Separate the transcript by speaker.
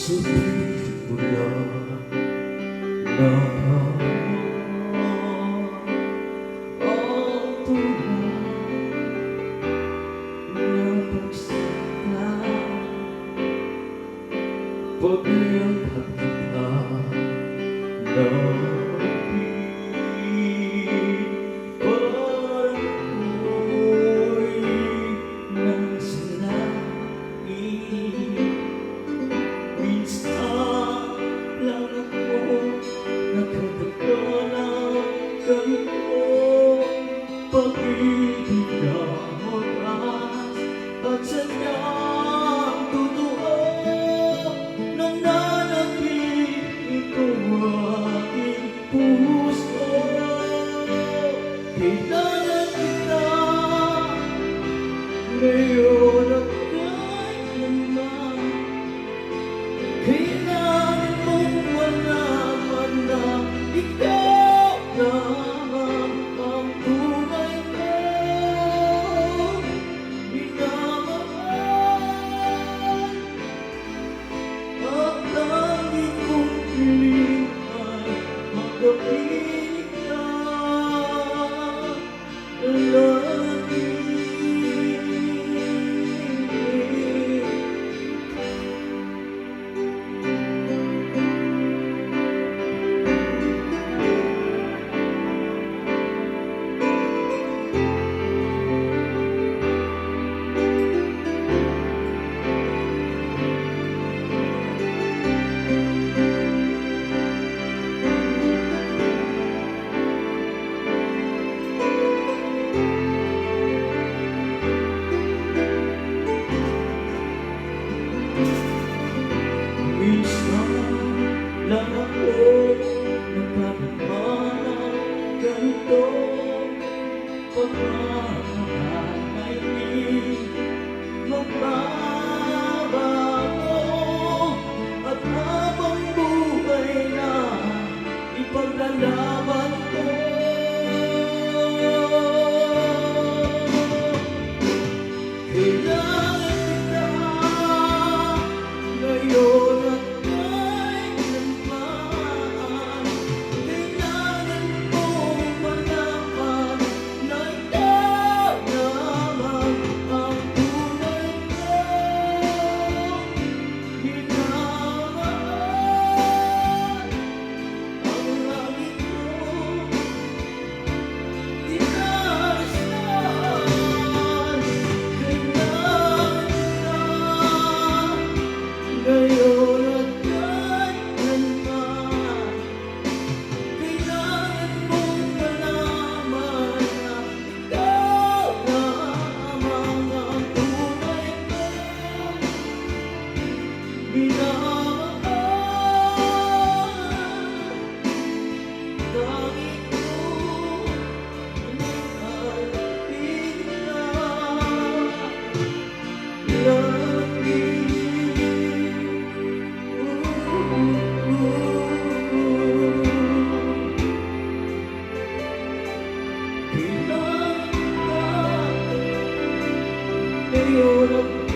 Speaker 1: simula na ang tunay na pagsita pag-iangat kita na pag-ibig na wakas at sadyang totoo nananatili ito aking puso. Kailangan kita ngayon at kailanman. Kailangan mong malaman na ikaw naman ang tunay ko minamahal. Ang lagi kong piling ay magkapiling ka lagi. Minsan lang ako nagkakamana ganito pagmamahal ay di magbabago at habang buhay na ipaglalaban ko. Kailangan kita ngayon. You're